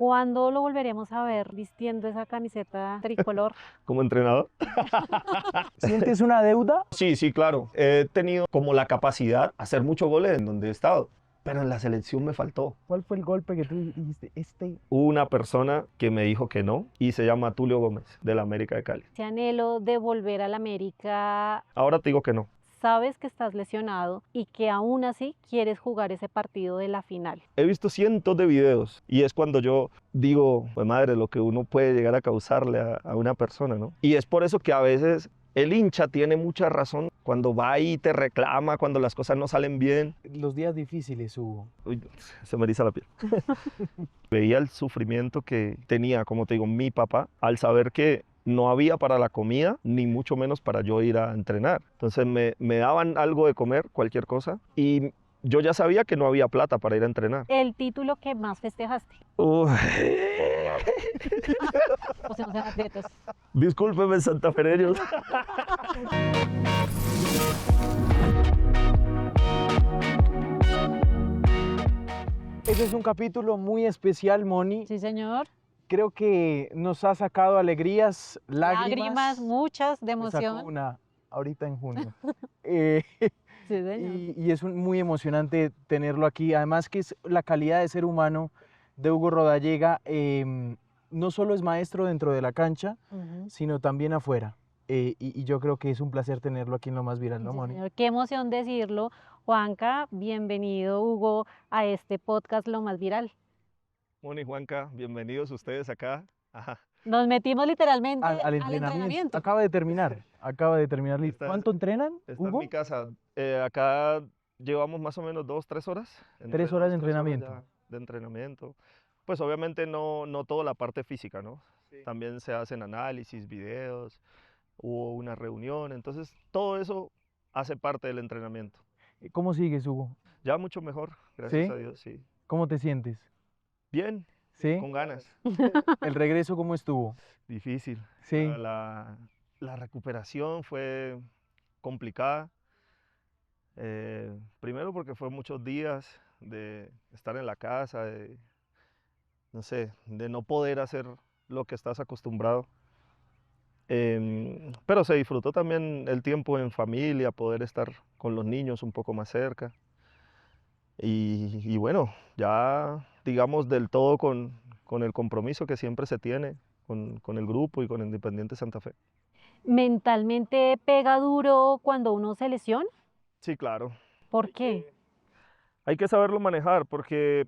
¿Cuándo lo volveremos a ver vistiendo esa camiseta tricolor? Como entrenador. ¿Sientes una deuda? Sí, sí, claro. He tenido como la capacidad de hacer muchos goles en donde he estado, pero en la selección me faltó. ¿Cuál fue el golpe que tú dijiste? Hubo una persona que me dijo que no y se llama Tulio Gómez, de la América de Cali. Ese anhelo de volver al América, Ahora te digo que no. sabes que estás lesionado y que aún así quieres jugar ese partido de la final. He visto cientos de videos y es cuando yo digo, pues madre, lo que uno puede llegar a causarle a una persona, ¿no? Y es por eso que a veces el hincha tiene mucha razón cuando va y te reclama, cuando las cosas no salen bien. Los días difíciles, Hugo. Uy, se me eriza la piel. Veía el sufrimiento que tenía, como te digo, mi papá, al saber que no había para la comida, ni mucho menos para yo ir a entrenar. Entonces me daban algo de comer, cualquier cosa, y yo ya sabía que no había plata para ir a entrenar. El título que más festejaste. Uy. O sea, no sean atletas. Discúlpeme, santafereños. Ese es un capítulo muy especial, Moni. Sí, señor. Creo que nos ha sacado alegrías, lágrimas. Muchas de Me sacó emoción. una ahorita en junio. Eh, Sí, señor. y es muy emocionante tenerlo aquí. Además que es la calidad de ser humano de Hugo Rodallega. No solo es maestro dentro de la cancha, Ujú. sino también afuera. Y yo creo que es un placer tenerlo aquí en Lo Más Viral, ¿no, Sí, Moni? señor. Qué emoción decirlo. Juanca, bienvenido, Hugo, a este podcast Lo Más Viral. Moni, Juanca, bienvenidos ustedes acá. Ajá. Nos metimos literalmente Al al entrenamiento. Acaba de terminar. Acaba de terminar. Esta- ¿Cuánto entrenan, Esta es Hugo? mi casa. Acá llevamos más o menos 2, 3 horas. Entre 3 horas de 2, 3 entrenamiento. ya de entrenamiento. Pues obviamente no toda la parte física, ¿no? También se hacen análisis, videos, hubo una reunión, entonces todo eso hace parte del entrenamiento. ¿Cómo sigues, Hugo? Ya mucho mejor, gracias ¿Sí? a Dios, sí. ¿Cómo te sientes? Bien, ¿Sí? con ganas. ¿El regreso cómo estuvo? Difícil. Sí. La recuperación fue complicada. Primero porque fue muchos días de estar en la casa, no sé, de no poder hacer lo que estás acostumbrado. Pero se disfrutó también el tiempo en familia, poder estar con los niños un poco más cerca. Y bueno, ya digamos del todo con el compromiso que siempre se tiene con el grupo y con Independiente Santa Fe. Mentalmente pega duro cuando uno se lesiona. Sí, claro. ¿Por qué? Hay que saberlo manejar porque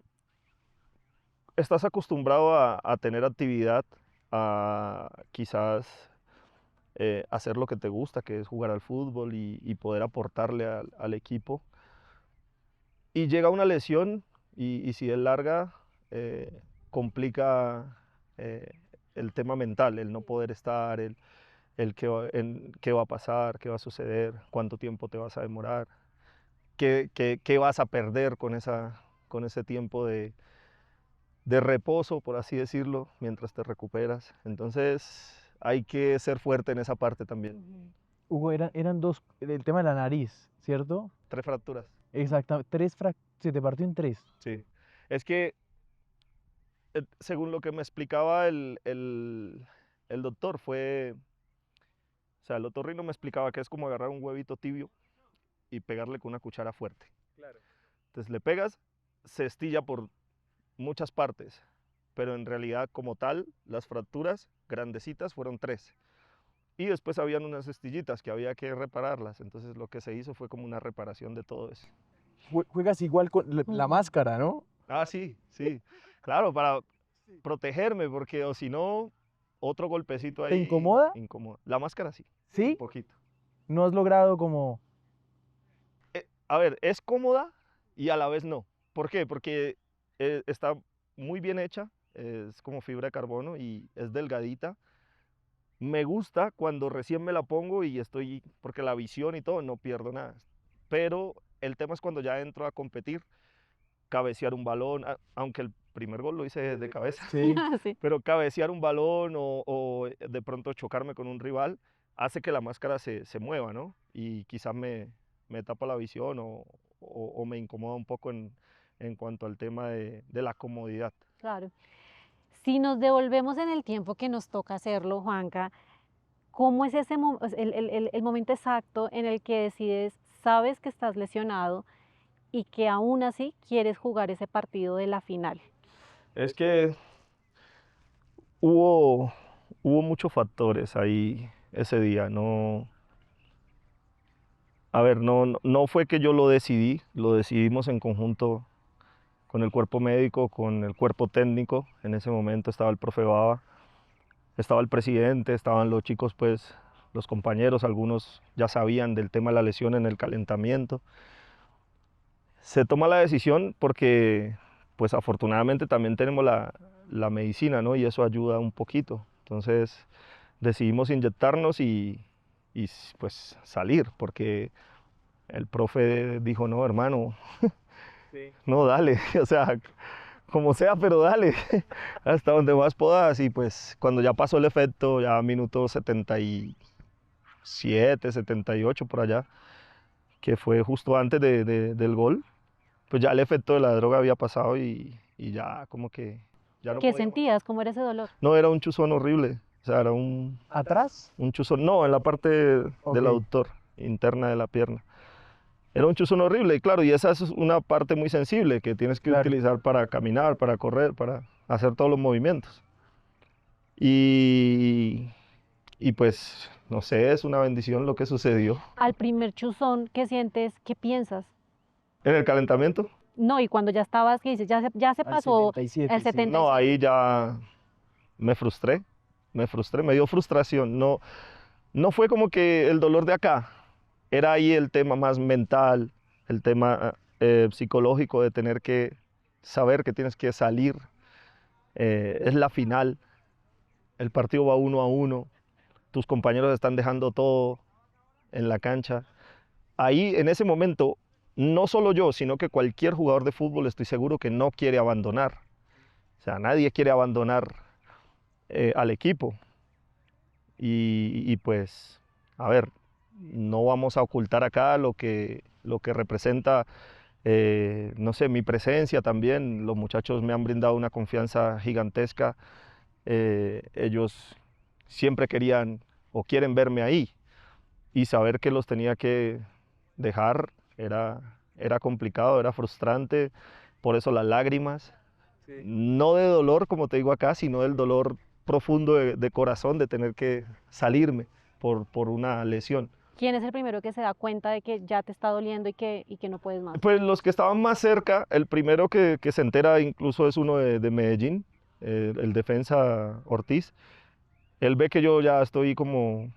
estás acostumbrado a tener actividad, a quizás hacer lo que te gusta, que es jugar al fútbol y poder aportarle al equipo. Y llega una lesión y si es larga, complica el tema mental, el no poder estar, el qué va a pasar, qué va a suceder, cuánto tiempo te vas a demorar, qué vas a perder con ese tiempo de reposo, por así decirlo, mientras te recuperas. Entonces hay que ser fuerte en esa parte también. Hugo, eran dos, el tema de la nariz, ¿cierto? 3 fracturas. Exactamente, se te partió en 3. Sí. Es que según lo que me explicaba el doctor, o sea, el otorrino me explicaba que es como agarrar un huevito tibio y pegarle con una cuchara fuerte. Claro. Entonces le pegas, se estilla por muchas partes, pero en realidad como tal, las fracturas grandecitas fueron 3. Y después habían unas estillitas que había que repararlas, entonces lo que se hizo fue como una reparación de todo eso. Juegas igual con la máscara, ¿no? Ah, sí, sí, claro, para protegerme, porque o si no, otro golpecito ahí. ¿Te incomoda? Incomoda. La máscara sí, ¿Sí? un poquito. ¿No has logrado como... A ver, es cómoda y a la vez no. ¿Por qué? Porque está muy bien hecha, es como fibra de carbono y es delgadita. Me gusta cuando recién me la pongo y estoy, porque la visión y todo, no pierdo nada. Pero el tema es cuando ya entro a competir, cabecear un balón, aunque el primer gol lo hice de cabeza, Sí. Sí. pero cabecear un balón o de pronto chocarme con un rival hace que la máscara se mueva, ¿no? Y quizás me tapa la visión o me incomoda un poco en cuanto al tema de la comodidad. Claro. Si nos devolvemos en el tiempo que nos toca hacerlo, Juanca, ¿cómo es ese el momento exacto en el que decides, sabes que estás lesionado y que aún así quieres jugar ese partido de la final? Es que hubo muchos factores ahí ese día. No, a ver, no fue que yo lo decidimos en conjunto con el cuerpo médico, con el cuerpo técnico. En ese momento estaba el profe Baba, estaba el presidente, estaban los chicos, pues, los compañeros, algunos ya sabían del tema de la lesión en el calentamiento. Se toma la decisión porque, pues, afortunadamente también tenemos la medicina, ¿no? Y eso ayuda un poquito. Entonces, decidimos inyectarnos y pues, salir, porque el profe dijo, no, hermano, Sí. no, dale, o sea, como sea, pero dale, hasta donde más puedas. Y pues cuando ya pasó el efecto, ya minuto 77, 78 por allá, que fue justo antes del gol, pues ya el efecto de la droga había pasado y ya como que ya no ¿Qué podía más. sentías? ¿Cómo era ese dolor? No, era un chuzón horrible, o sea, era ¿Atrás? un chuzón, no, en la parte Ok. del aductor, interna de la pierna. Era un chuzón horrible, y claro, y esa es una parte muy sensible que tienes que Claro. utilizar para caminar, para correr, para hacer todos los movimientos. Y, y pues, no sé, es una bendición lo que sucedió. Al primer chuzón, ¿qué sientes? ¿Qué piensas? En el calentamiento, No, y cuando ya estabas, ¿qué dices? Ya se Al pasó 77, el sí. 77. no, ahí ya me frustré, me dio frustración. No, no fue como que el dolor de acá, era ahí el tema más mental, el tema psicológico de tener que saber que tienes que salir. Es la final, el partido va 1-1, tus compañeros están dejando todo en la cancha. Ahí, en ese momento, no solo yo, sino que cualquier jugador de fútbol estoy seguro que no quiere abandonar. O sea, nadie quiere abandonar al equipo. Y pues, a ver, no vamos a ocultar acá lo que representa, no sé, mi presencia también. Los muchachos me han brindado una confianza gigantesca. Ellos siempre querían o quieren verme ahí, y saber que los tenía que dejar era complicado, era frustrante. Por eso las lágrimas, no de dolor, como te digo acá, sino del dolor profundo de corazón, de tener que salirme por una lesión. ¿Quién es el primero que se da cuenta de que ya te está doliendo y que no puedes más? Pues los que estaban más cerca, el primero que se entera incluso es uno de Medellín, el defensa Ortiz. Él ve que yo ya estoy como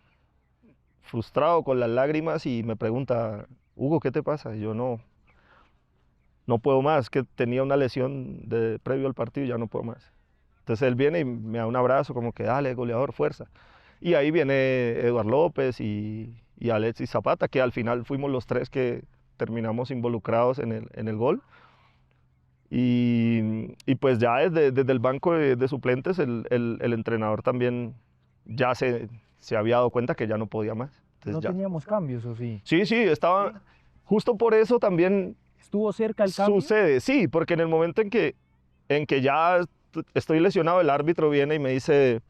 frustrado con las lágrimas y me pregunta, Hugo, ¿qué te pasa? Y yo no puedo más, que tenía una lesión previo al partido y ya no puedo más. Entonces él viene y me da un abrazo como que dale, goleador, fuerza. Y ahí viene Eduard López y Alexis Zapata, que al final fuimos los tres que terminamos involucrados en el gol. Y pues ya desde el banco de suplentes el entrenador también ya se había dado cuenta que ya no podía más. Entonces No ya. teníamos cambios, ¿o sí? Sí, estaba. Justo por eso también ¿Estuvo cerca el cambio? sucede, sí, porque en el momento en que ya estoy lesionado, el árbitro viene y me dice,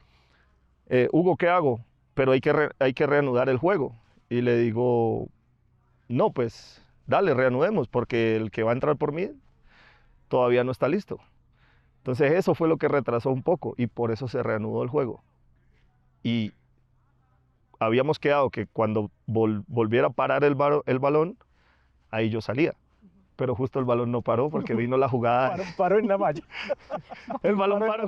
Hugo, ¿qué hago? Pero hay que reanudar el juego. Y le digo, no, pues dale, reanudemos, porque el que va a entrar por mí todavía no está listo. Entonces eso fue lo que retrasó un poco y por eso se reanudó el juego. Y habíamos quedado que cuando volviera a parar el balón, ahí yo salía. Pero justo el balón no paró porque vino la jugada. Paró en la malla. El balón paró,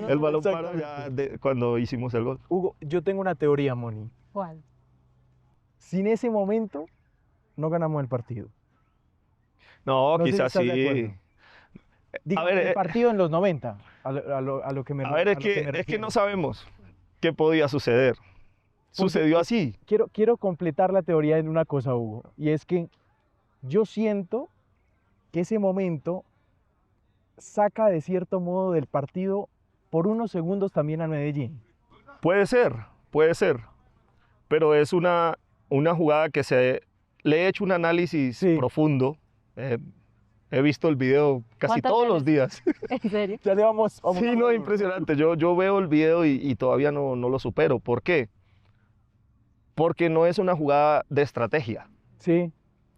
el balón paró Exactamente. ya cuando hicimos el gol. Hugo, yo tengo una teoría, Moni. ¿Cuál? Sin ese momento, no ganamos el partido. No, No sé si quizás estás de sí. acuerdo. Digo, A ver, el partido en los 90, a lo que me A ver, a lo que me es que refiero. no sabemos qué podía suceder. Sucedió así. Quiero completar la teoría en una cosa, Hugo, y es que yo siento que ese momento saca de cierto modo del partido por unos segundos también a Medellín. Puede ser. Pero es una jugada que le he hecho un análisis Sí. profundo. eh, He visto el video casi ¿Cuántas todos los días. ¿En serio? Ya le vamos Sí, no, impresionante. Yo veo el video y todavía no lo supero. ¿Por qué? Porque no es una jugada de estrategia. Sí,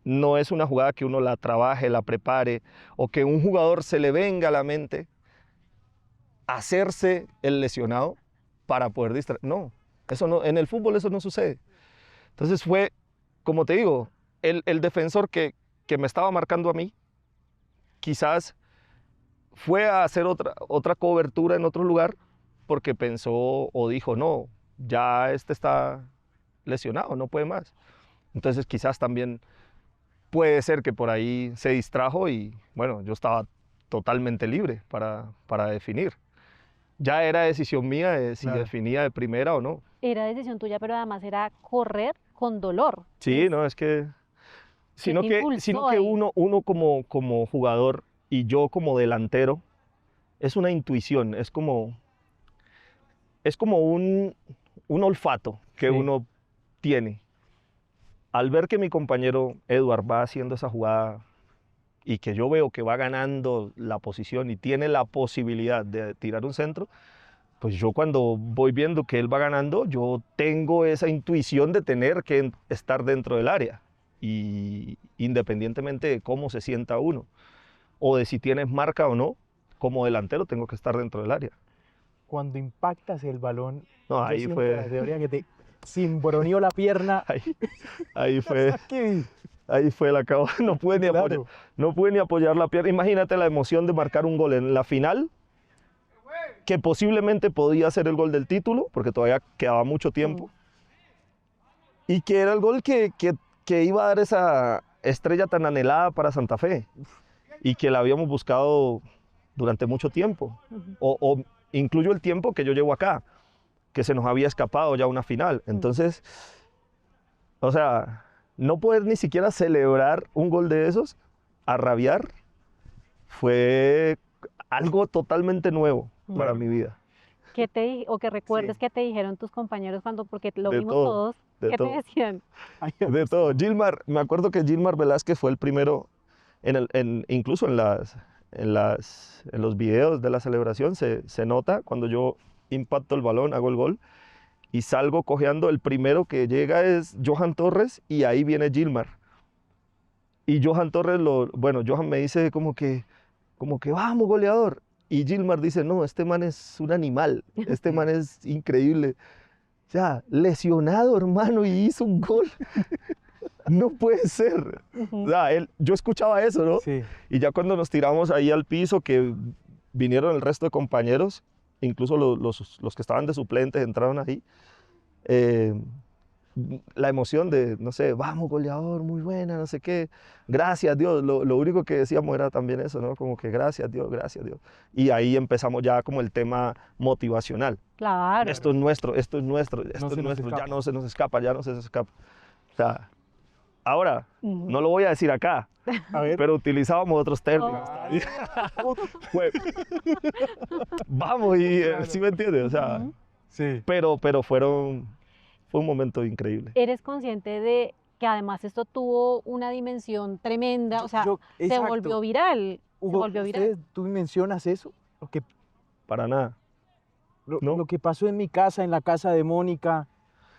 No es una jugada que uno la trabaje, la prepare, o que un jugador se le venga a la mente hacerse el lesionado para poder distraer. No, eso no, en el fútbol eso no sucede. Entonces fue, como te digo, el defensor que me estaba marcando a mí, quizás fue a hacer otra cobertura en otro lugar porque pensó o dijo, no, ya este está lesionado, no puede más. Entonces quizás también puede ser que por ahí se distrajo y bueno, yo estaba totalmente libre para definir. Ya era decisión mía de si Claro. definía de primera o no. Era decisión tuya, pero además era correr con dolor. Sí, no, es que... Sino te que, impulsó sino que ahí? uno como jugador y yo como delantero, es una intuición, es como un olfato que Sí. uno tiene. Al ver que mi compañero Edward va haciendo esa jugada y que yo veo que va ganando la posición y tiene la posibilidad de tirar un centro, pues yo cuando voy viendo que él va ganando, yo tengo esa intuición de tener que estar dentro del área. Y independientemente de cómo se sienta uno, o de si tienes marca o no, como delantero tengo que estar dentro del área. Cuando impactas el balón, No, yo ahí siento fue, la teoría que te cimbroneó la pierna. ahí fue, Aquí, ahí fue la acabo. No pude ni apoyar, claro. no pude ni apoyar la pierna. Imagínate la emoción de marcar un gol en la final, que posiblemente podía ser el gol del título, porque todavía quedaba mucho tiempo, y que era el gol que iba a dar esa estrella tan anhelada para Santa Fe, y que la habíamos buscado durante mucho tiempo, Ujú. o incluyo el tiempo que yo llevo acá, que se nos había escapado ya una final. Entonces, o sea, no poder ni siquiera celebrar un gol de esos, a rabiar, fue algo totalmente nuevo para mi vida. ¿Qué o que recuerdes Sí. que te dijeron tus compañeros cuando, porque lo De vimos todo, todos, de ¿qué todo. te decían? Ay, De todo. Gilmar, me acuerdo que Gilmar Velázquez fue el primero, incluso en los videos de la celebración se nota cuando yo impacto el balón, hago el gol y salgo cojeando. El primero que llega es Johan Torres y ahí viene Gilmar. Y Johan Torres, bueno, Johan me dice como que vamos, goleador. Y Gilmar dice, no, este man es un animal, este man es increíble. O sea, lesionado, hermano, y hizo un gol. No puede ser. O Ujú. sea, yo escuchaba eso, ¿no? sí. Y ya cuando nos tiramos ahí al piso, que vinieron el resto de compañeros, incluso los que estaban de suplentes entraron ahí, eh, la emoción de, no sé, vamos, goleador, muy buena, no sé qué, gracias Dios. Lo único que decíamos era también eso, ¿no? Como que gracias Dios, gracias Dios. Y ahí empezamos ya como el tema motivacional. Claro. Esto es nuestro, esto es nuestro, esto se es nos nuestro, ya escapa. no se nos escapa, ya no se nos escapa. O sea, ahora, Ujú. no lo voy a decir acá, A ver. pero utilizábamos otros términos. Fue, vamos, y ¿sí me entiendes? O sea, Ujú. Sí. pero fue un momento increíble. Eres consciente de que además esto tuvo una dimensión tremenda, o sea, se exacto. volvió viral. Hugo, se volvió viral. tú mencionas eso, Para nada. No. lo que pasó en mi casa, en la casa de Mónica,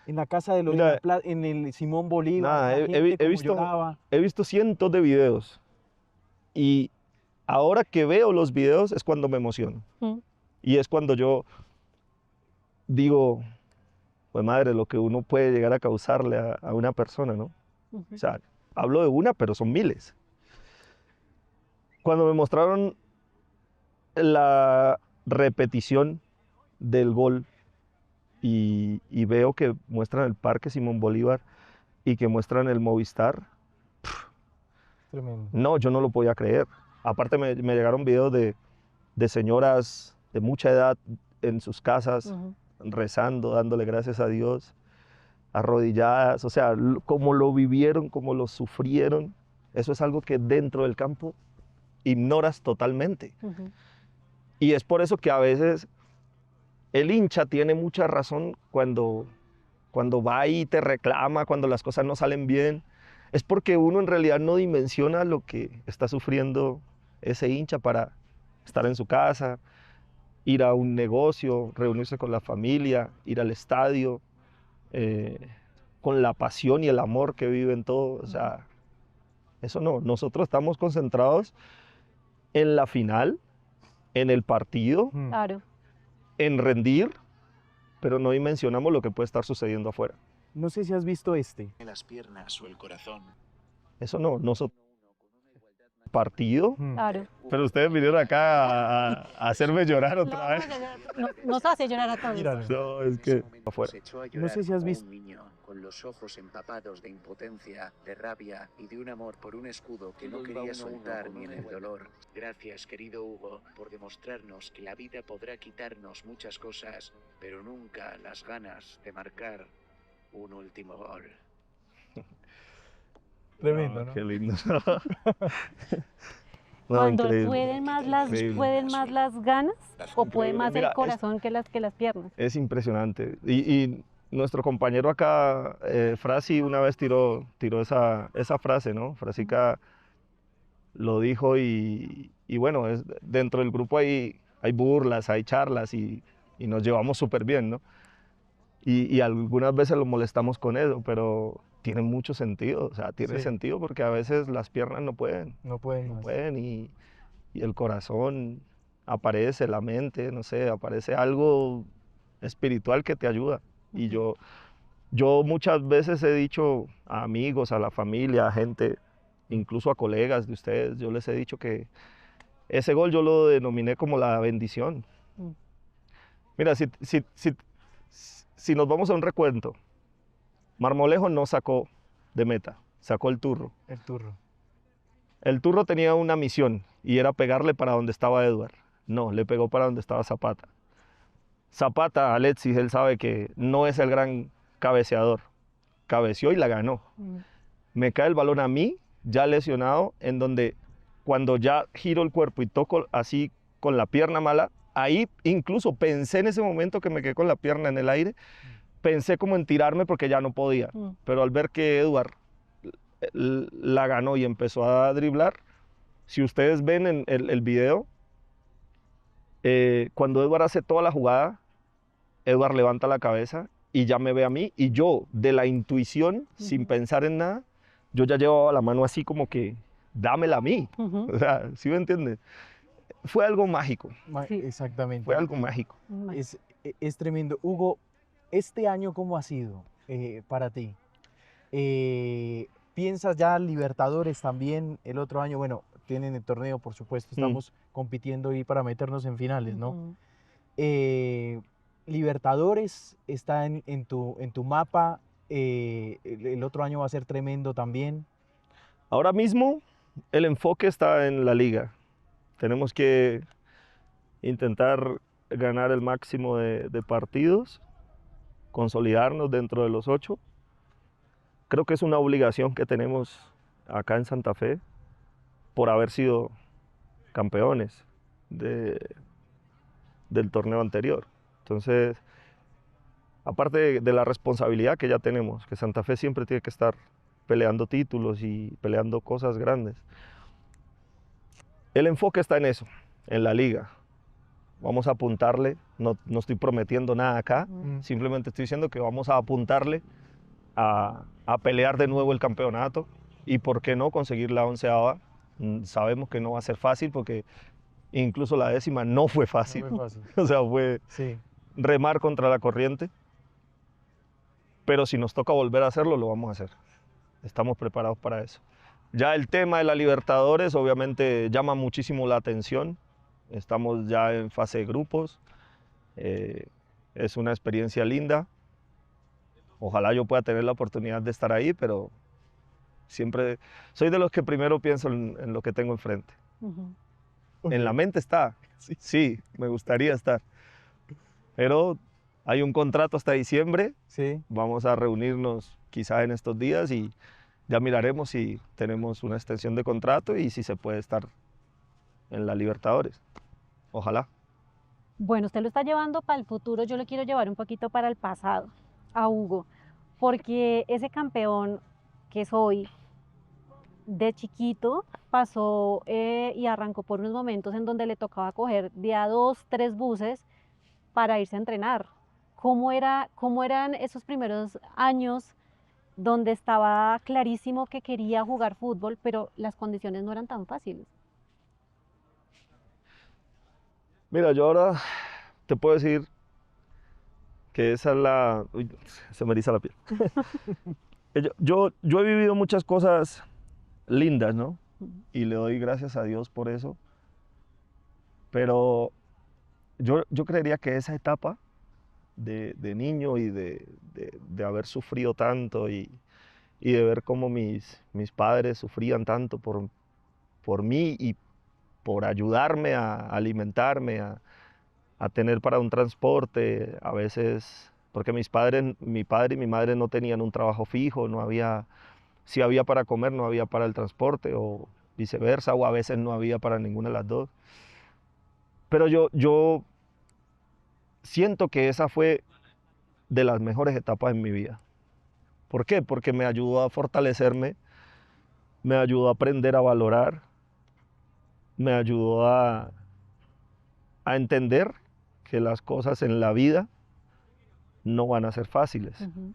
en la casa de los Mira, en el Simón Bolívar, nada, la he gente cómo visto, lloraba. he visto cientos de videos y ahora que veo los videos es cuando me emociono. Ujú. Y es cuando yo digo, pues madre, lo que uno puede llegar a causarle a una persona, ¿no? Ujú. O sea, hablo de una, pero son miles. Cuando me mostraron la repetición del gol y veo que muestran el Parque Simón Bolívar y que muestran el Movistar, Tremendo. no, yo no lo podía creer. Aparte me llegaron videos de señoras de mucha edad en sus casas, Ujú. rezando, dándole gracias a Dios, arrodilladas, o sea, como lo vivieron, como lo sufrieron, eso es algo que dentro del campo ignoras totalmente. Ujú. Y es por eso que a veces el hincha tiene mucha razón cuando va y te reclama, cuando las cosas no salen bien. es porque uno en realidad no dimensiona lo que está sufriendo ese hincha para estar en su casa, ir a un negocio, reunirse con la familia, ir al estadio, con la pasión y el amor que viven todos. O sea, eso no, nosotros estamos concentrados en la final, en el partido, Claro. en rendir, pero no dimensionamos lo que puede estar sucediendo afuera. No sé si has visto este. las piernas o el corazón. Eso no, nosotros partido, Claro. pero ustedes vinieron acá a hacerme llorar No, otra vez. nos hace llorar a todos. Míralo. No, es que afuera. Se echó a No llorar sé si has como visto. un niño, con los ojos empapados de impotencia, de rabia y de un amor por un escudo que no quería soltar ni en el dolor. Gracias, querido Hugo, por demostrarnos que la vida podrá quitarnos muchas cosas, pero nunca las ganas de marcar un último gol. Tremendo, ¿no? Qué lindo. No, Cuando increíble. Increíble. pueden más las ganas o puede más Mira, el corazón que las piernas. Es impresionante. Y nuestro compañero acá, Frasi, una vez tiró esa frase, ¿no? Frasica lo dijo y bueno, dentro del grupo hay burlas, hay charlas y nos llevamos súper bien, ¿no? Y algunas veces lo molestamos con eso, pero tiene mucho sentido, o sea, tiene Sí. sentido porque a veces las piernas no pueden, No pueden no más. pueden y el corazón aparece, la mente, no sé, aparece algo espiritual que te ayuda. Y yo muchas veces he dicho a amigos, a la familia, a gente, incluso a colegas de ustedes, yo les he dicho que ese gol yo lo denominé como la bendición. Mm. Mira, si nos vamos a un recuento, Marmolejo no sacó de meta, sacó el Turro. El turro. El Turro tenía una misión y era pegarle para donde estaba Edward. No, le pegó para donde estaba Zapata. Zapata, Alexis, él sabe que no es el gran cabeceador. Cabeció y la ganó. Me cae el balón a mí, ya lesionado, en donde cuando ya giro el cuerpo y toco así con la pierna mala, ahí incluso pensé en ese momento que me quedé con la pierna en el aire, pensé como en tirarme porque ya no podía. Pero al ver que Edward la ganó y empezó a driblar, si ustedes ven en el video, cuando Edward hace toda la jugada, Edward levanta la cabeza y ya me ve a mí y yo de la intuición, sin pensar en nada, yo ya llevaba la mano así como que dámela a mí. O sea, ¿sí me entiendes? Fue algo mágico, Sí. Exactamente. fue algo mágico. Es tremendo. Hugo, ¿este año cómo ha sido para ti? ¿Piensas ya Libertadores también el otro año? Bueno, tienen el torneo, por supuesto, estamos compitiendo ahí para meternos en finales, ¿no? Libertadores está en tu mapa, el otro año va a ser tremendo también. Ahora mismo el enfoque está en la liga. Tenemos que intentar ganar el máximo de partidos, consolidarnos dentro de los 8. Creo que es una obligación que tenemos acá en Santa Fe por haber sido campeones del torneo anterior. Entonces, aparte de la responsabilidad que ya tenemos, que Santa Fe siempre tiene que estar peleando títulos y peleando cosas grandes, el enfoque está en eso, en la liga. Vamos a apuntarle, no estoy prometiendo nada acá, simplemente estoy diciendo que vamos a apuntarle a pelear de nuevo el campeonato y por qué no conseguir la 11ª. Sabemos que no va a ser fácil porque incluso la 10ª no fue fácil. No fue fácil. O sea, fue Sí. remar contra la corriente. Pero si nos toca volver a hacerlo, lo vamos a hacer. Estamos preparados para eso. Ya el tema de la Libertadores obviamente llama muchísimo la atención. Estamos ya en fase de grupos. Es una experiencia linda. Ojalá yo pueda tener la oportunidad de estar ahí, pero siempre soy de los que primero pienso en lo que tengo enfrente. En la mente está, sí, me gustaría estar. Pero hay un contrato hasta diciembre. Sí. Vamos a reunirnos quizá en estos días y ya miraremos si tenemos una extensión de contrato y si se puede estar en la Libertadores. Ojalá. Bueno, usted lo está llevando para el futuro, yo lo quiero llevar un poquito para el pasado, a Hugo, porque ese campeón que es hoy, de chiquito pasó y arrancó por unos momentos en donde le tocaba coger de a 2, 3 buses para irse a entrenar. ¿Cómo eran esos primeros años donde estaba clarísimo que quería jugar fútbol, pero las condiciones no eran tan fáciles? Mira, yo ahora te puedo decir que esa es la... Uy, se me eriza la piel. Yo he vivido muchas cosas lindas, ¿no? Ujú. Y le doy gracias a Dios por eso. Pero yo creería que esa etapa de niño y de haber sufrido tanto y de ver cómo mis padres sufrían tanto por mí y por ayudarme a alimentarme, a tener para un transporte, a veces, porque mi padre y mi madre no tenían un trabajo fijo, no había, si había para comer, no había para el transporte, o viceversa, o a veces no había para ninguna de las dos. Pero yo siento que esa fue de las mejores etapas en mi vida. ¿Por qué? Porque me ayudó a fortalecerme, me ayudó a aprender a valorar, me ayudó a entender que las cosas en la vida no van a ser fáciles. Ujú.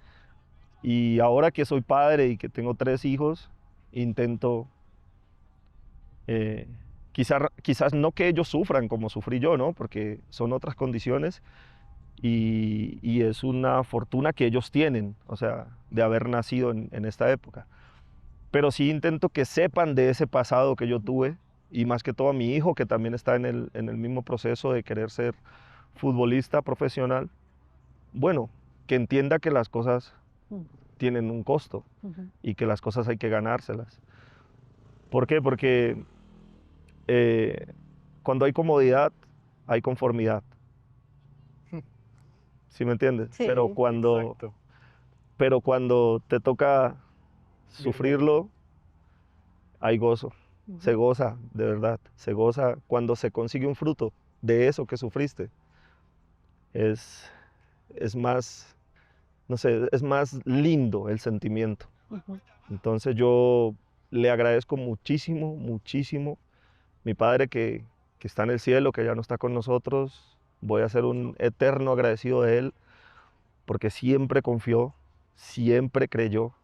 Y ahora que soy padre y que tengo 3 hijos, intento, eh, quizás no que ellos sufran como sufrí yo, ¿no? Porque son otras condiciones y es una fortuna que ellos tienen, o sea, de haber nacido en esta época. Pero sí intento que sepan de ese pasado que yo tuve y más que todo a mi hijo que también está en el mismo proceso de querer ser futbolista profesional. Bueno, que entienda que las cosas Mm. tienen un costo Ujú. y que las cosas hay que ganárselas. ¿Por qué? Porque cuando hay comodidad, hay conformidad. ¿Sí me entiendes? Pero Sí. Exacto. cuando te toca sufrirlo, hay gozo. Se Ujú. goza, de verdad. Se goza cuando se consigue un fruto de eso que sufriste. Es, es más, no sé, es más lindo el sentimiento. Ujú. Entonces yo le agradezco muchísimo, muchísimo. Mi padre que está en el cielo, que ya no está con nosotros, voy a ser un eterno agradecido de él, porque siempre confió, siempre creyó,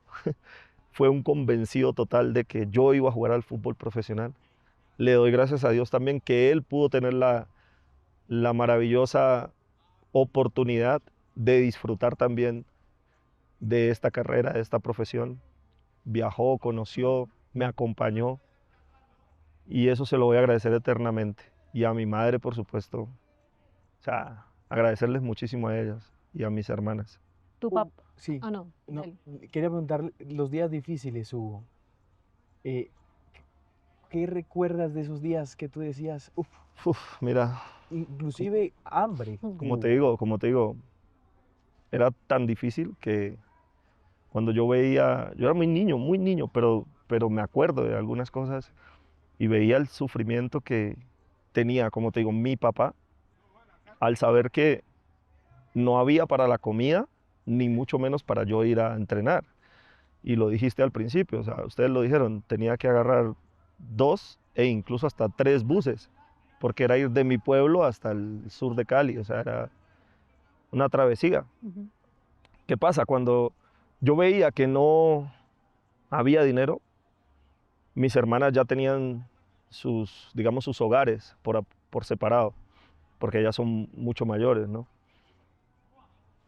fue un convencido total de que yo iba a jugar al fútbol profesional. Le doy gracias a Dios también que él pudo tener la maravillosa oportunidad de disfrutar también de esta carrera, de esta profesión. Viajó, conoció, me acompañó y eso se lo voy a agradecer eternamente. Y a mi madre, por supuesto, o sea, agradecerles muchísimo a ellas y a mis hermanas. Tu Hugo, papá, sí, ah, no, no, dale. quería preguntar los días difíciles, Hugo. Eh, ¿Qué recuerdas de esos días que tú decías, uff, Uf, mira, como, inclusive hambre Mm. hubo? como te digo, era tan difícil que cuando yo veía, yo era muy niño, pero me acuerdo de algunas cosas y veía el sufrimiento que tenía, como te digo, mi papá, al saber que no había para la comida, ni mucho menos para yo ir a entrenar. Y lo dijiste al principio, o sea, ustedes lo dijeron, tenía que agarrar 2 e incluso hasta 3 buses, porque era ir de mi pueblo hasta el sur de Cali, o sea, era una travesía. Ujú. ¿Qué pasa? Cuando yo veía que no había dinero, mis hermanas ya tenían sus, digamos, sus hogares por separado, porque ellas son mucho mayores, ¿no?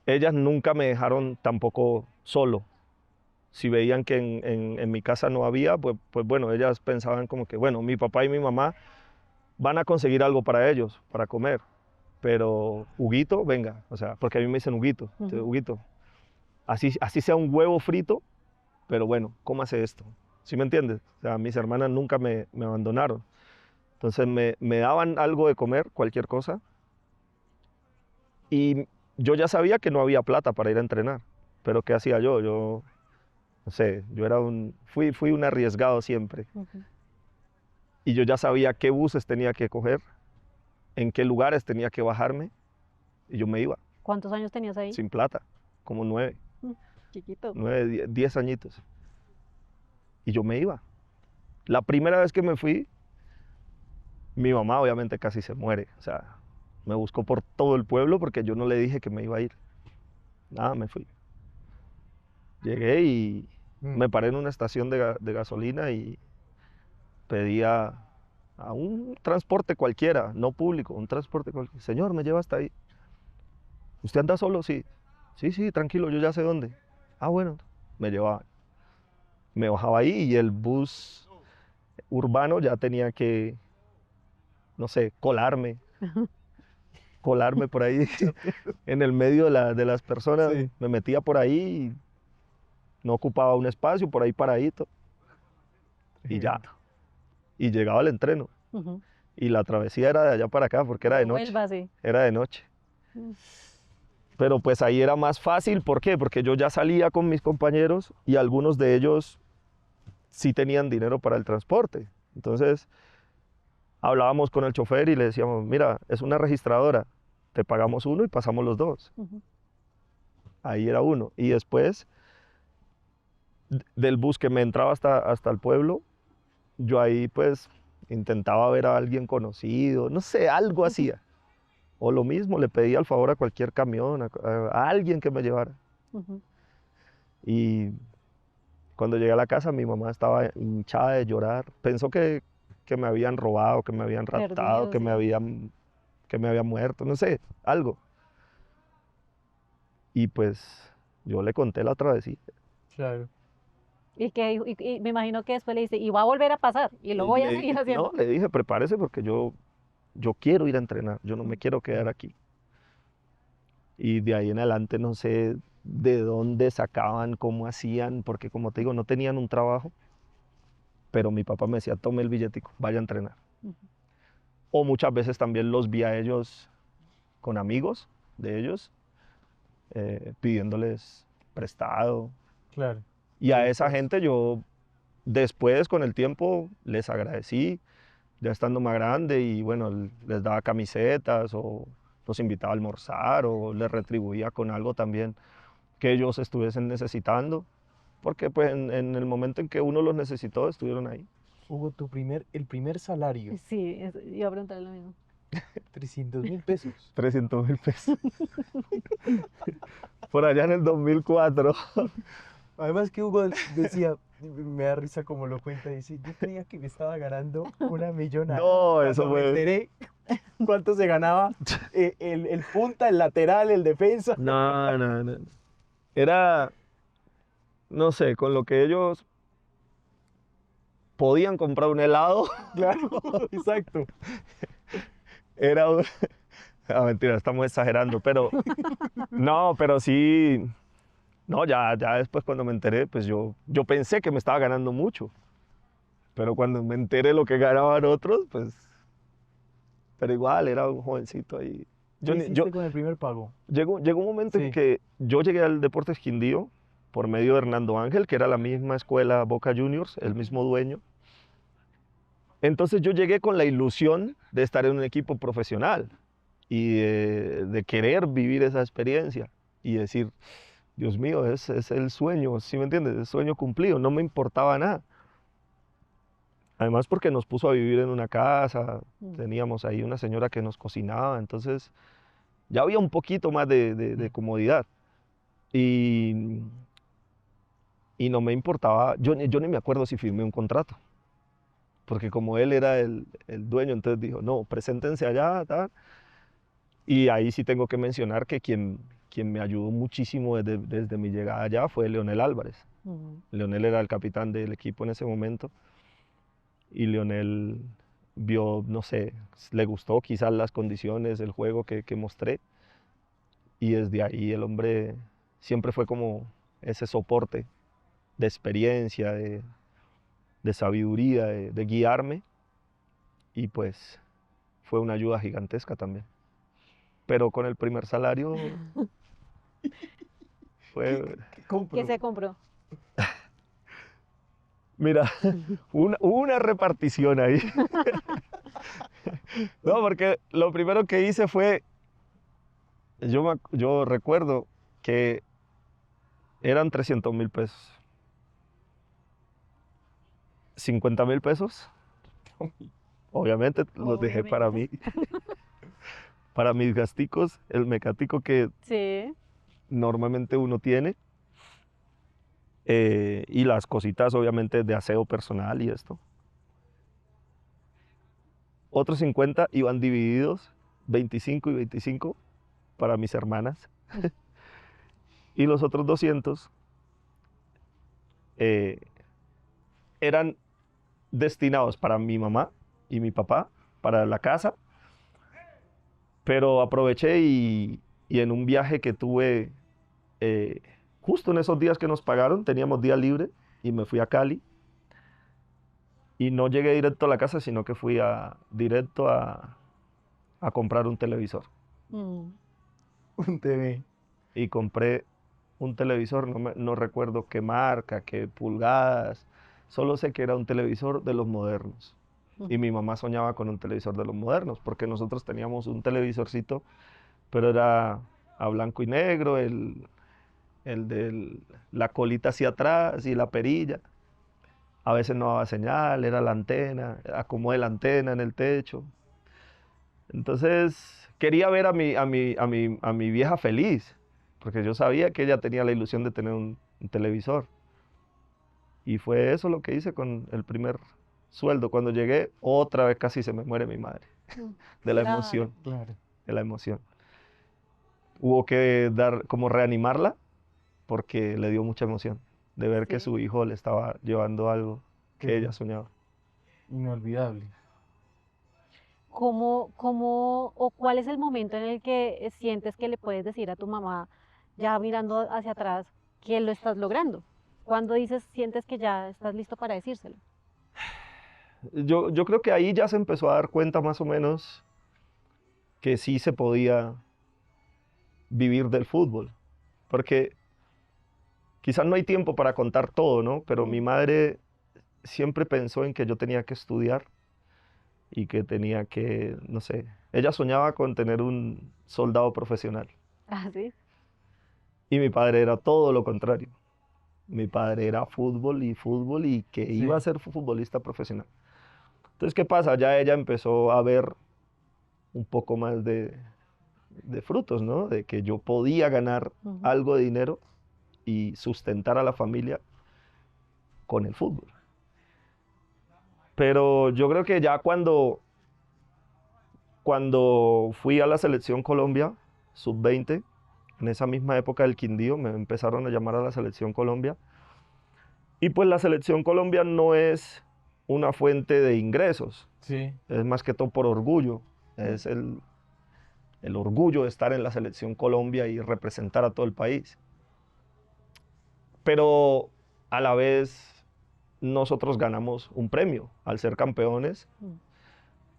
Ellas nunca me dejaron tampoco solo. Si veían que en mi casa no había, pues bueno, ellas pensaban como que, bueno, mi papá y mi mamá van a conseguir algo para ellos, para comer. Pero Huguito, venga, o sea, porque a mí me dicen Huguito, entonces, Ujú. Huguito, así sea un huevo frito, pero bueno, cómase esto. ¿Sí me entiendes? O sea, mis hermanas nunca me abandonaron. Entonces me daban algo de comer, cualquier cosa, y yo ya sabía que no había plata para ir a entrenar. Pero ¿qué hacía yo? Yo, no sé, yo era fui un arriesgado siempre. Ujú. Y yo ya sabía qué buses tenía que coger, en qué lugares tenía que bajarme, y yo me iba, ¿Cuántos años tenías ahí? sin plata, como Mm. Chiquito. 9, 10 añitos. Y yo me iba. La primera vez que me fui, mi mamá obviamente casi se muere. O sea, me buscó por todo el pueblo porque yo no le dije que me iba a ir. Nada, me fui. Llegué y me paré en una estación de gasolina y pedía a un transporte cualquiera, no público, un transporte cualquiera. Señor, me lleva hasta ahí. ¿Usted anda solo? Sí. Sí, sí, tranquilo, yo ya sé dónde. Ah, bueno, me llevaba. Me bajaba ahí y el bus urbano ya tenía que, no sé, colarme por ahí en el medio de las personas. Sí. Me metía por ahí, y no ocupaba un espacio, por ahí paradito. Y ya. Y llegaba al entreno. Ujú. Y la travesía era de allá para acá porque era de No noche. vuelva así. Era de noche. Mm. Pero pues ahí era más fácil, ¿por qué? Porque yo ya salía con mis compañeros y algunos de ellos sí tenían dinero para el transporte. Entonces hablábamos con el chofer y le decíamos, mira, es una registradora, te pagamos uno y pasamos los dos. Ujú. Ahí era uno. Y después del bus que me entraba hasta el pueblo, yo ahí pues intentaba ver a alguien conocido, no sé, algo hacía. O lo mismo, le pedía el favor a cualquier camión, a alguien que me llevara. Ujú. Y cuando llegué a la casa, mi mamá estaba hinchada de llorar. Pensó que me habían robado, que me habían raptado, Perdido, sí. que me había muerto, no sé, algo. Y pues yo le conté la travesía. Claro. Y me imagino que después le dice, y va a volver a pasar, y lo voy a seguir haciendo. No, le dije, prepárese porque yo quiero ir a entrenar, yo no me quiero quedar aquí. Y de ahí en adelante no sé de dónde sacaban, cómo hacían, porque como te digo, no tenían un trabajo, pero mi papá me decía, tome el billetico, vaya a entrenar. Ujú. O muchas veces también los vi a ellos con amigos de ellos, pidiéndoles prestado. Claro. Y a Sí, esa pues. gente yo después, con el tiempo, les agradecí, ya estando más grande, y bueno, les daba camisetas o los invitaba a almorzar o les retribuía con algo también que ellos estuviesen necesitando, porque pues en el momento en que uno los necesitó, estuvieron ahí. Hugo, el primer salario, Sí, iba a preguntarle lo mismo. 300.000 pesos. 300.000 pesos. Por allá en el 2004. Además que Hugo decía, me da risa como lo cuenta, dice, yo creía que me estaba ganando una millonada. No, eso Cuando me fue... enteré cuánto se ganaba el punta, el lateral, el defensa. No, no, no. Era, no sé, con lo que ellos podían comprar un helado, Claro, exacto. era... Ah, mentira, estamos exagerando, pero... No, pero sí... No, ya después cuando me enteré, pues yo pensé que me estaba ganando mucho. Pero cuando me enteré lo que ganaban otros, pues... Pero igual, era un jovencito ahí. ¿Qué Yo, hiciste con el primer pago? llegó un momento en Sí. que yo llegué al Deportes Quindío por medio de Hernando Ángel, que era la misma escuela Boca Juniors, el mismo dueño. Entonces yo llegué con la ilusión de estar en un equipo profesional y de querer vivir esa experiencia y decir, Dios mío, es el sueño, ¿sí me entiendes? El sueño cumplido, no me importaba nada. Además porque nos puso a vivir en una casa, teníamos ahí una señora que nos cocinaba, entonces ya había un poquito más de comodidad. Y, y no me importaba, yo ni me acuerdo si firmé un contrato, porque como él era el dueño, entonces dijo, no, preséntense allá, tal. Y ahí sí tengo que mencionar que quien me ayudó muchísimo desde mi llegada allá fue Leonel Álvarez. Ujú. Leonel era el capitán del equipo en ese momento y Leonel vio, no sé, le gustó quizás las condiciones, el juego que mostré, y desde ahí el hombre siempre fue como ese soporte de experiencia, de sabiduría, de guiarme, y pues fue una ayuda gigantesca también. Pero con el primer salario fue, ¿Qué compro? ¿Qué se compró? mira, hubo una repartición ahí. No, porque lo primero que hice fue, yo recuerdo que eran 300.000 pesos. 50.000 pesos. Obviamente los dejé para mí, para mis gasticos, el mecático que Sí. normalmente uno tiene, y las cositas obviamente de aseo personal y esto. Otros 50 iban divididos, 25 y 25 para mis hermanas. Y los otros 200 eh, eran destinados para mi mamá y mi papá, para la casa. Pero aproveché y en un viaje que tuve, justo en esos días que nos pagaron, teníamos día libre y me fui a Cali. Y no llegué directo a la casa, sino que fui directo a comprar un televisor. Mm. Un TV. Y compré un televisor, no recuerdo qué marca, qué pulgadas, solo sé que era un televisor de los modernos. Y mi mamá soñaba con un televisor de los modernos, porque nosotros teníamos un televisorcito, pero era a blanco y negro, la colita hacia atrás y la perilla. A veces no daba señal, era la antena, acomodé la antena en el techo. Entonces quería ver a mi vieja feliz, porque yo sabía que ella tenía la ilusión de tener un televisor. Y fue eso lo que hice con el primer sueldo. Cuando llegué, otra vez casi se me muere mi madre, de la Claro. emoción, Claro. de la emoción. Hubo que como reanimarla, porque le dio mucha emoción de ver que Sí. su hijo le estaba llevando algo que Qué ella soñaba. inolvidable. O cuál es el momento en el que sientes que le puedes decir a tu mamá, ya mirando hacia atrás, que lo estás logrando? ¿Cuándo sientes que ya estás listo para decírselo? Yo creo que ahí ya se empezó a dar cuenta más o menos que sí se podía vivir del fútbol, porque quizás no hay tiempo para contar todo, ¿no? Pero mi madre siempre pensó en que yo tenía que estudiar y que tenía que, no sé, ella soñaba con tener un soldado profesional Ah, sí. y mi padre era todo lo contrario. Mi padre era fútbol y que Sí. iba a ser futbolista profesional. Entonces, ¿qué pasa? Ya ella empezó a ver un poco más de frutos, ¿no? De que yo podía ganar Ujú. algo de dinero y sustentar a la familia con el fútbol. Pero yo creo que ya cuando fui a la selección Colombia, sub-20, en esa misma época del Quindío, me empezaron a llamar a la selección Colombia. Y pues la selección Colombia no es una fuente de ingresos, Sí. es más que todo por orgullo. Es el orgullo de estar en la selección Colombia y representar a todo el país. Pero a la vez nosotros ganamos un premio al ser campeones. Mm.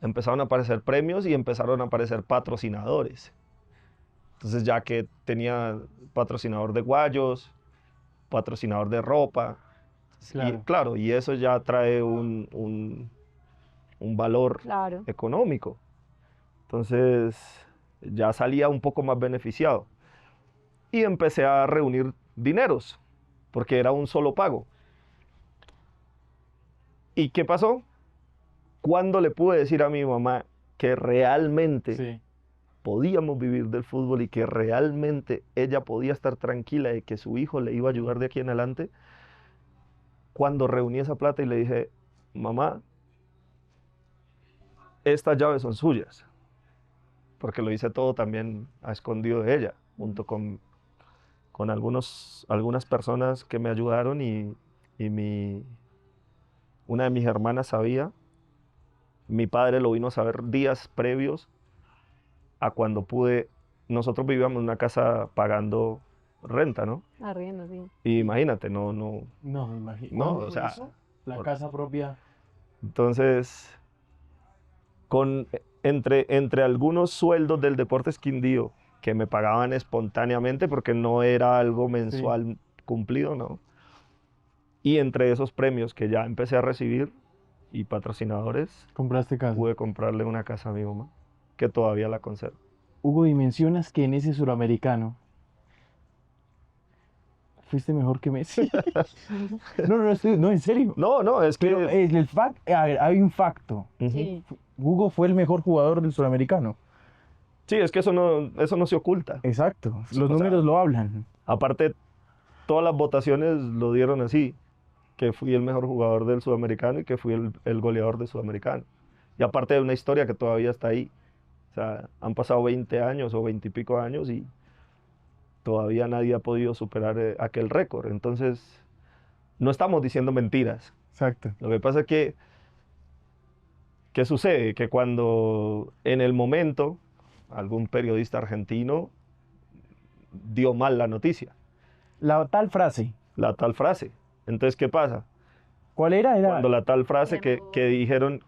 Empezaron a aparecer premios y empezaron a aparecer patrocinadores. Entonces ya que tenía patrocinador de guayos, patrocinador de ropa, y Claro. claro, y eso ya trae un valor Claro. económico. Entonces ya salía un poco más beneficiado. Y empecé a reunir dineros, porque era un solo pago. ¿Y qué pasó? Cuando le pude decir a mi mamá que realmente Sí. podíamos vivir del fútbol y que realmente ella podía estar tranquila de que su hijo le iba a ayudar de aquí en adelante, cuando reuní esa plata y le dije, mamá, estas llaves son suyas, porque lo hice todo también a escondido de ella, junto con algunas personas que me ayudaron y una de mis hermanas sabía, mi padre lo vino a saber días previos a cuando nosotros vivíamos en una casa pagando renta, ¿no? Arriendo, sí. Y imagínate, no, No, me imagino. No, ¿Cuándo o fue sea, eso? La por- casa propia. entonces, entre algunos sueldos del Deportes Quindío que me pagaban espontáneamente porque no era algo mensual cumplido, ¿no? Y entre esos premios que ya empecé a recibir y patrocinadores, Compraste casa. pude comprarle una casa a mi mamá, que todavía la conservo. Hugo, y mencionas que en ese suramericano fuiste mejor que Messi. No, en serio. No, es que... Pero a ver, hay un facto. Ujú. Sí. Hugo fue el mejor jugador del sudamericano. Sí, es que eso no se oculta. Exacto. Sí, Los o sea, números lo hablan. Aparte, todas las votaciones lo dieron así, que fui el mejor jugador del sudamericano y que fui el goleador del sudamericano. Y aparte de una historia que todavía está ahí. O sea, han pasado 20 años o 20 y pico años y todavía nadie ha podido superar aquel récord. Entonces, no estamos diciendo mentiras. Exacto. Lo que pasa es que, ¿qué sucede? Que cuando en el momento algún periodista argentino dio mal la noticia, La tal frase. la tal frase. Entonces, ¿qué pasa? ¿Cuál era? Era Cuando la tal frase que dijeron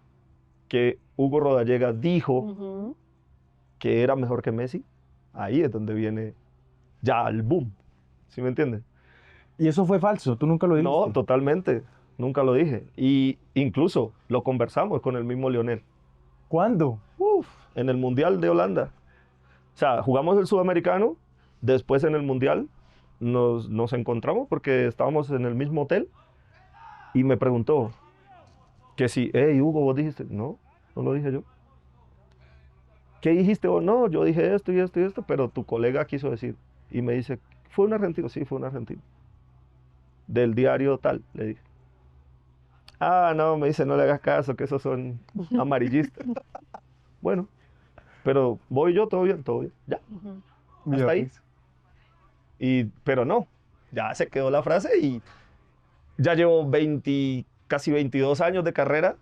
que Hugo Rodallega dijo Ujú. que era mejor que Messi, ahí es donde viene ya el boom. ¿Sí me entiendes? Y eso fue falso, tú nunca lo dijiste. No, totalmente. Nunca lo dije. Y incluso lo conversamos con el mismo Lionel. ¿Cuándo? Uf, en el Mundial de Holanda. O sea, jugamos el Sudamericano, después en el Mundial nos encontramos porque estábamos en el mismo hotel y me preguntó que si, hey Hugo, vos dijiste, no lo dije yo. ¿Qué dijiste vos? No, yo dije esto y esto y esto, pero tu colega quiso decir. Y me dice, ¿fue un argentino? Sí, fue un argentino. Del diario tal, le dije. Ah, no, me dice, no le hagas caso, que esos son amarillistas. Bueno, pero voy yo, todo bien, ya. Ujú. Mira, Hasta ahí. pues. Pero no, ya se quedó la frase y ya llevo casi 22 años de carrera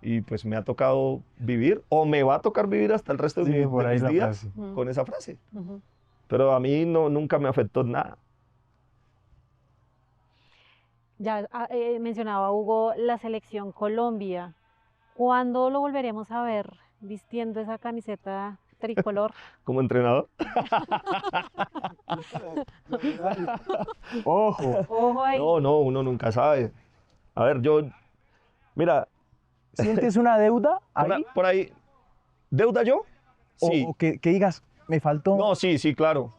y pues me ha tocado vivir o me va a tocar vivir hasta el resto de, Sí, por de ahí mis la días frase. Ujú. con esa frase. Ujú. Pero a mí nunca me afectó nada. Ya mencionaba Hugo la selección Colombia. ¿Cuándo lo volveremos a ver vistiendo esa camiseta tricolor? Como entrenador, Ojo, Ojo ahí. no, uno nunca sabe. A ver, mira, ¿sientes una deuda por, ahí? por ahí, ¿deuda yo? Sí. O que digas, me faltó. No, sí, claro.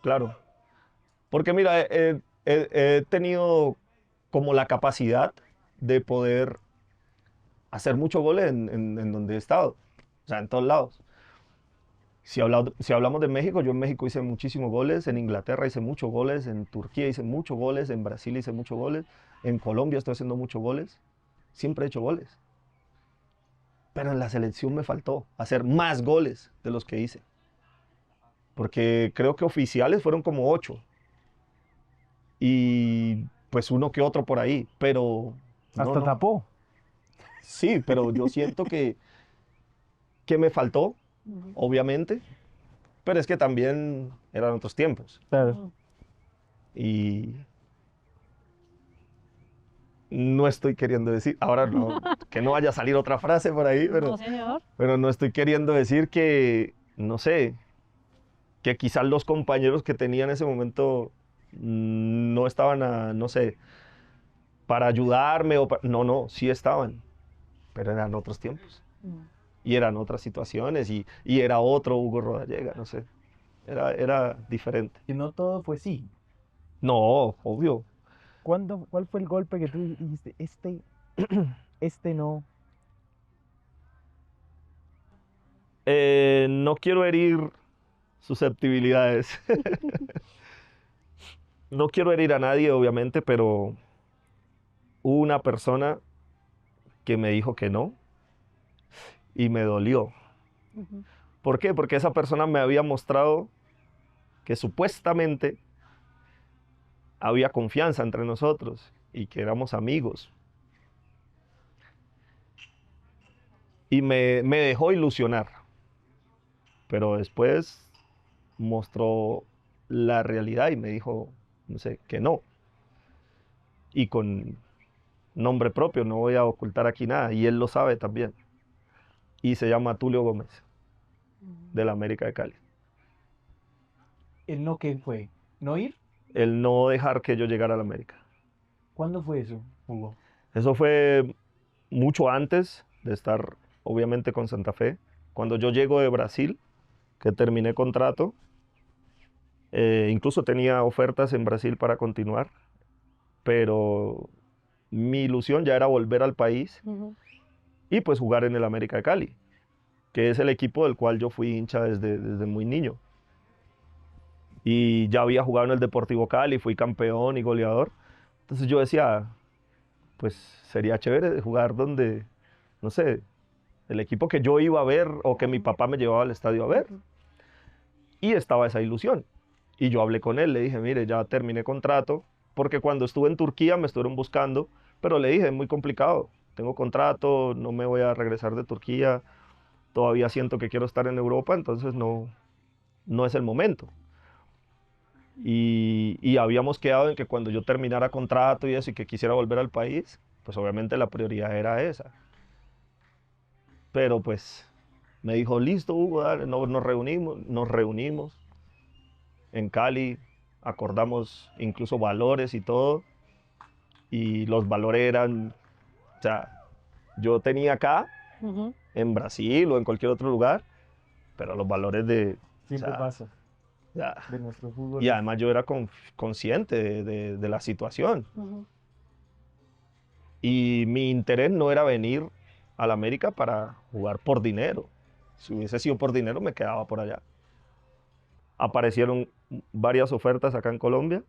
Porque mira, he tenido como la capacidad de poder hacer muchos goles en donde he estado, o sea, en todos lados. Si hablamos de México, yo en México hice muchísimos goles, en Inglaterra hice muchos goles, en Turquía hice muchos goles, en Brasil hice muchos goles, en Colombia estoy haciendo muchos goles, siempre he hecho goles. Pero en la selección me faltó hacer más goles de los que hice. Porque creo que oficiales fueron como 8. Y pues uno que otro por ahí, pero... Hasta tapó. Sí, pero yo siento que me faltó, Ujú. obviamente, pero es que también eran otros tiempos. Claro. Ujú. Y no estoy queriendo decir, ahora no, que no vaya a salir otra frase por ahí, No, señor. pero no estoy queriendo decir que, no sé, que quizás los compañeros que tenía en ese momento no estaban, no sé, para ayudarme no, sí estaban, pero eran otros tiempos. Mm. Y eran otras situaciones y era otro Hugo Rodallega, no sé. Era diferente. Y no todo fue sí. No, obvio. ¿Cuál fue el golpe que tú dijiste, este no? No quiero herir susceptibilidades. No quiero herir a nadie, obviamente, pero hubo una persona que me dijo que no y me dolió. Ujú. ¿Por qué? Porque esa persona me había mostrado que supuestamente había confianza entre nosotros y que éramos amigos. Y me dejó ilusionar. Pero después mostró la realidad y me dijo, no sé, que no. Y con nombre propio, no voy a ocultar aquí nada, y él lo sabe también. Y se llama Tulio Gómez, de la América de Cali. ¿El no qué fue? ¿No ir? El no dejar que yo llegara a la América. ¿Cuándo fue eso, Hugo? Eso fue mucho antes de estar, obviamente, con Santa Fe. Cuando yo llego de Brasil, que terminé contrato, incluso tenía ofertas en Brasil para continuar. pero mi ilusión ya era volver al país y pues jugar en el América de Cali, que es el equipo del cual yo fui hincha desde muy niño. Y ya había jugado en el Deportivo Cali, fui campeón y goleador. Entonces yo decía, pues sería chévere jugar donde, no sé, el equipo que yo iba a ver o que mi papá me llevaba al estadio a ver. Y estaba esa ilusión. Y yo hablé con él, le dije, mire, ya terminé contrato, porque cuando estuve en Turquía me estuvieron buscando, pero le dije, es muy complicado, tengo contrato, no me voy a regresar de Turquía, todavía siento que quiero estar en Europa, entonces no es el momento. Y habíamos quedado en que cuando yo terminara contrato y eso, y que quisiera volver al país, pues obviamente la prioridad era esa. Pero pues me dijo, listo, Hugo, dale, nos reunimos en Cali, acordamos incluso valores y todo, y los valores eran, o sea, yo tenía acá, en Brasil o en cualquier otro lugar, pero los valores de... Siempre o sea, pasa ya, de nuestro fútbol. y además yo era consciente de la situación. Y mi interés no era venir a la América para jugar por dinero. Si hubiese sido por dinero, me quedaba por allá. Aparecieron varias ofertas acá en Colombia,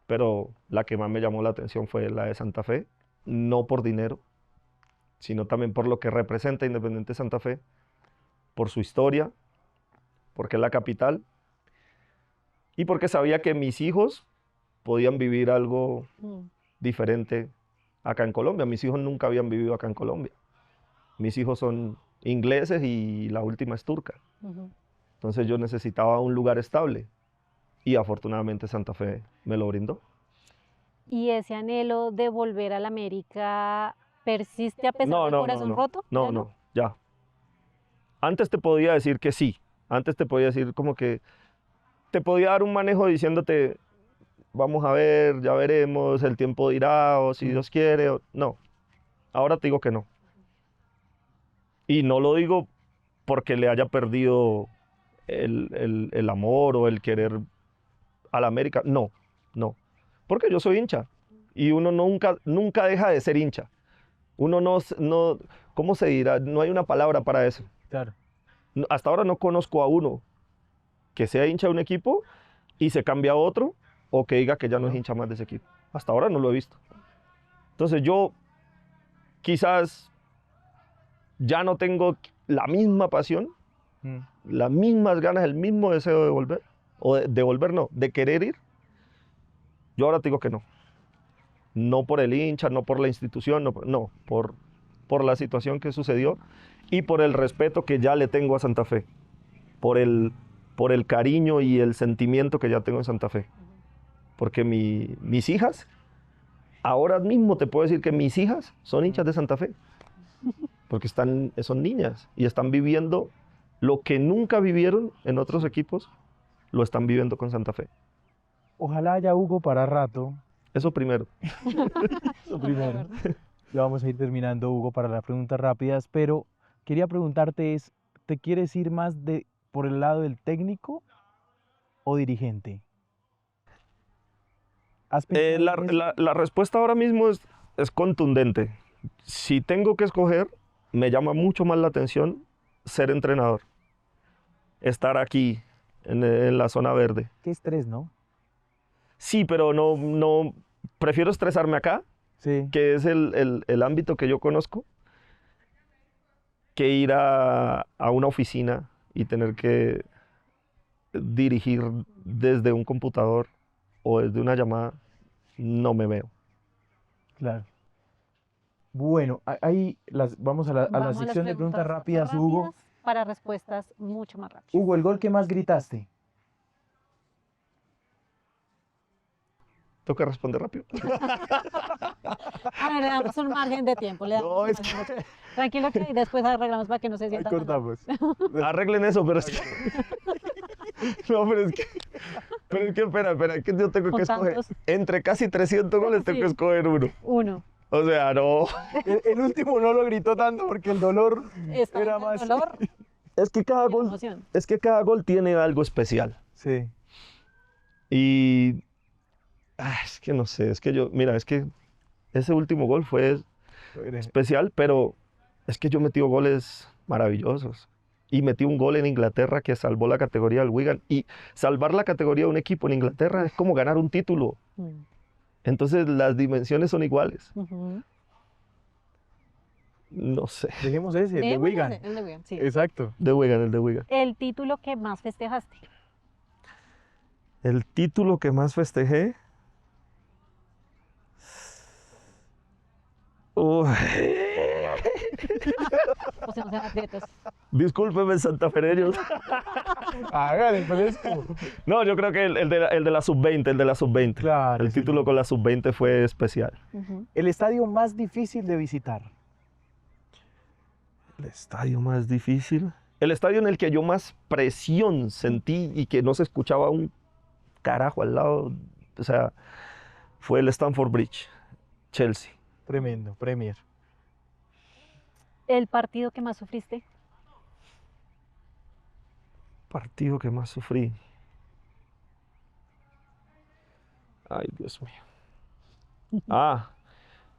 pero la que más me llamó la atención fue la de Santa Fe, no por dinero, sino también por lo que representa Independiente Santa Fe, por su historia, porque es la capital, y porque sabía que mis hijos podían vivir algo diferente acá en Colombia. Mis hijos nunca habían vivido acá en Colombia. Mis hijos son ingleses y la última es turca. Entonces yo necesitaba un lugar estable y afortunadamente Santa Fe me lo brindó. ¿Y ese anhelo de volver a la América persiste a pesar del corazón roto? No, ya. Antes te podía decir que sí. Antes te podía decir como que te podía dar un manejo diciéndote, vamos a ver, ya veremos, el tiempo dirá, o si Dios quiere. No, ahora te digo que no. Y no lo digo porque le haya perdido el amor o el querer a la América. No, no. Porque yo soy hincha. Y uno nunca deja de ser hincha. Uno no, ¿cómo se dirá? No hay una palabra para eso. Claro. Hasta ahora no conozco a uno que sea hincha de un equipo y se cambia a otro o que diga que ya no es hincha más de ese equipo. Hasta ahora no lo he visto. Entonces yo quizás ya no tengo la misma pasión, las mismas ganas, el mismo deseo de volver, o de volver no, de querer ir. Yo ahora te digo que no. No por el hincha, no por la institución, no, por la situación que sucedió y por el respeto que ya le tengo a Santa Fe, por el cariño y el sentimiento que ya tengo en Santa Fe. Porque mis hijas, ahora mismo te puedo decir que mis hijas son hinchas de Santa Fe, porque son niñas y están viviendo lo que nunca vivieron en otros equipos, lo están viviendo con Santa Fe. Ojalá haya Hugo para rato. Eso primero. Eso primero. Ya vamos a ir terminando, Hugo, para las preguntas rápidas, pero quería preguntarte ¿te quieres ir más por el lado del técnico o dirigente? La respuesta ahora mismo es contundente. Si tengo que escoger, me llama mucho más la atención ser entrenador. Estar aquí, en la zona verde. Qué estrés, ¿no? Sí, pero no prefiero estresarme acá, sí, que es el ámbito que yo conozco, que ir a una oficina y tener que dirigir desde un computador o desde una llamada. No me veo. Claro. Bueno, ahí vamos a la sección de preguntas rápidas, Hugo. Para respuestas mucho más rápidas. Hugo, ¿el gol que más gritaste? Tengo que responder rápido. A ver, le damos un margen de tiempo. Tranquilo que después arreglamos para que no se sienta. Cortamos. Arreglen eso, pero es que... No, pero es que espera, es que yo tengo que escoger. Entre casi 300 goles tengo que escoger uno. O sea, no. El último no lo gritó tanto porque el dolor era más. Dolor es que cada gol tiene algo especial. Sí. Y Es que no sé, es que mira, es que ese último gol fue especial, pero es que yo metí goles maravillosos. Y metí un gol en Inglaterra que salvó la categoría del Wigan. Y salvar la categoría de un equipo en Inglaterra es como ganar un título. Mm. Entonces las dimensiones son iguales. Ujú. Mm. No sé. Dejemos ese, de Dejémoslo Wigan. el de Wigan, sí. Exacto. De Wigan, el de Wigan. El título que más festejaste. El título que más festejé. Uy. O sea, no sean atletas. Discúlpeme, santafereños. Hágale, fresco. No, yo creo que el de la sub-20, el de la sub-20. Claro. El sí. título con la sub-20 fue especial. Ujú. El estadio más difícil de visitar. El estadio más difícil. El estadio en el que yo más presión sentí y que no se escuchaba un carajo al lado, o sea, fue el Stamford Bridge, Chelsea. Tremendo, Premier. El partido que más sufriste. Partido que más sufrí. Ay, Dios mío.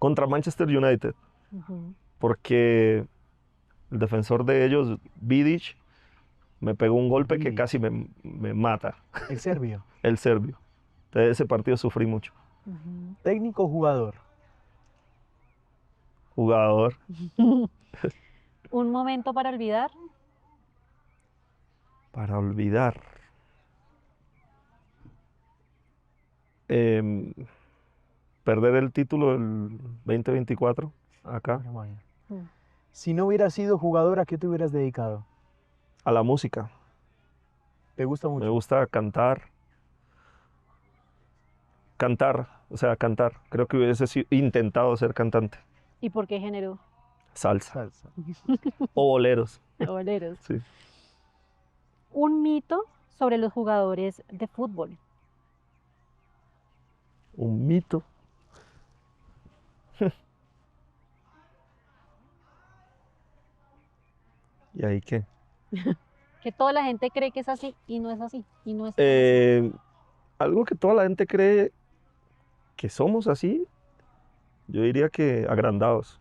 Contra Manchester United, Ujú. porque el defensor de ellos, Vidic, me pegó un golpe que Vidic. casi me mata, El serbio. el serbio. Entonces ese partido sufrí mucho. Ujú. Técnico, jugador. Jugador, Un momento para olvidar. para olvidar. Em, perder el título del 2024 acá, Vaya. Mm. Si no hubieras sido jugador, ¿a qué te hubieras dedicado? a la música. ¿Te gusta Me mucho? gusta cantar. O sea, cantar. Creo que intentado ser cantante. ¿Y por qué género? Salsa Salsa. o boleros. Boleros. Sí. Un mito sobre los jugadores de fútbol. Un mito. ¿Y ahí qué? Que toda la gente cree que es así y no es así. Y no es tan Algo que toda la gente cree que somos así, yo diría que agrandados.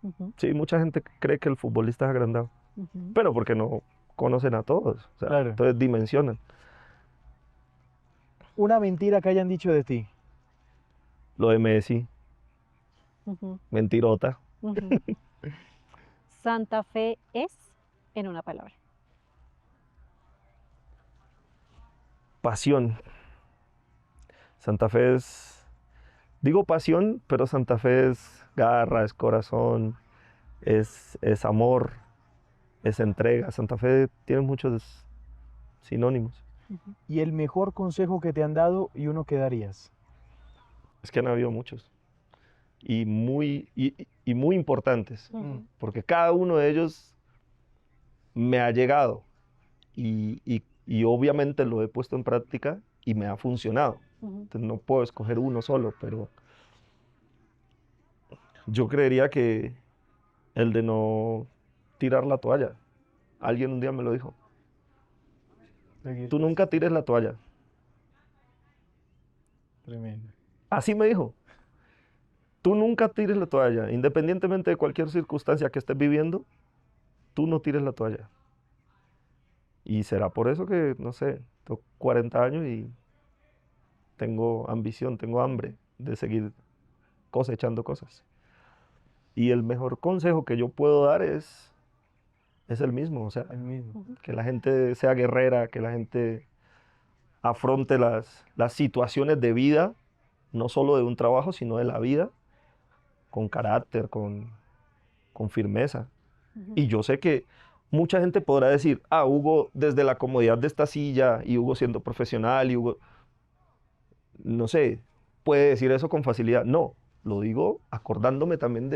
así. Ujú, Sí, mucha gente cree que el futbolista es agrandado, ujú. pero porque no conocen a todos. O sea, Claro. entonces dimensionan. Una mentira que hayan dicho de ti. Lo de Messi, Ujú, mentirota. ujú. Santa Fe es, en una palabra. Pasión. Santa Fe es, digo pasión, pero Santa Fe es garra, es corazón, es amor, es entrega. Santa Fe tiene muchos sinónimos. Ujú, Y el mejor consejo que te han dado y uno que darías. Es que han habido muchos y muy importantes, ujú, porque cada uno de ellos me ha llegado y obviamente lo he puesto en práctica y me ha funcionado. ujú. Entonces no puedo escoger uno solo, pero yo creería que el de no tirar la toalla. Alguien un día me lo dijo. Tú nunca tires la toalla. Tremendo. Así me dijo. Tú nunca tires la toalla. Independientemente de cualquier circunstancia que estés viviendo, tú no tires la toalla. Y será por eso que, no sé, tengo 40 años y tengo ambición, tengo hambre de seguir cosechando cosas. Y el mejor consejo que yo puedo dar es el mismo, o sea, El mismo. Ujú. que la gente sea guerrera, que la gente afronte las situaciones de vida, no solo de un trabajo, sino de la vida, con carácter, con firmeza. Ujú. Y yo sé que mucha gente podrá decir, Hugo desde la comodidad de esta silla y Hugo siendo profesional y Hugo, no sé, puede decir eso con facilidad. No, lo digo acordándome también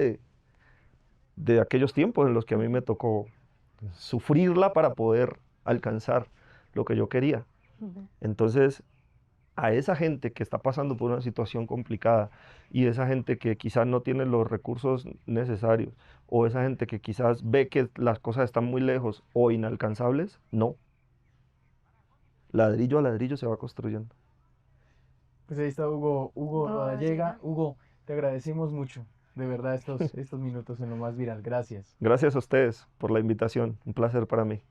de aquellos tiempos en los que a mí me tocó sufrirla para poder alcanzar lo que yo quería. Ujú. Entonces, a esa gente que está pasando por una situación complicada y esa gente que quizás no tiene los recursos necesarios o esa gente que quizás ve que las cosas están muy lejos o inalcanzables, no. Ladrillo a ladrillo se va construyendo. Pues ahí está Hugo Rodallega. Rodallega. Hugo, te agradecemos mucho, de verdad, estos minutos en Lo Más Viral. Gracias. Gracias a ustedes por la invitación, un placer para mí.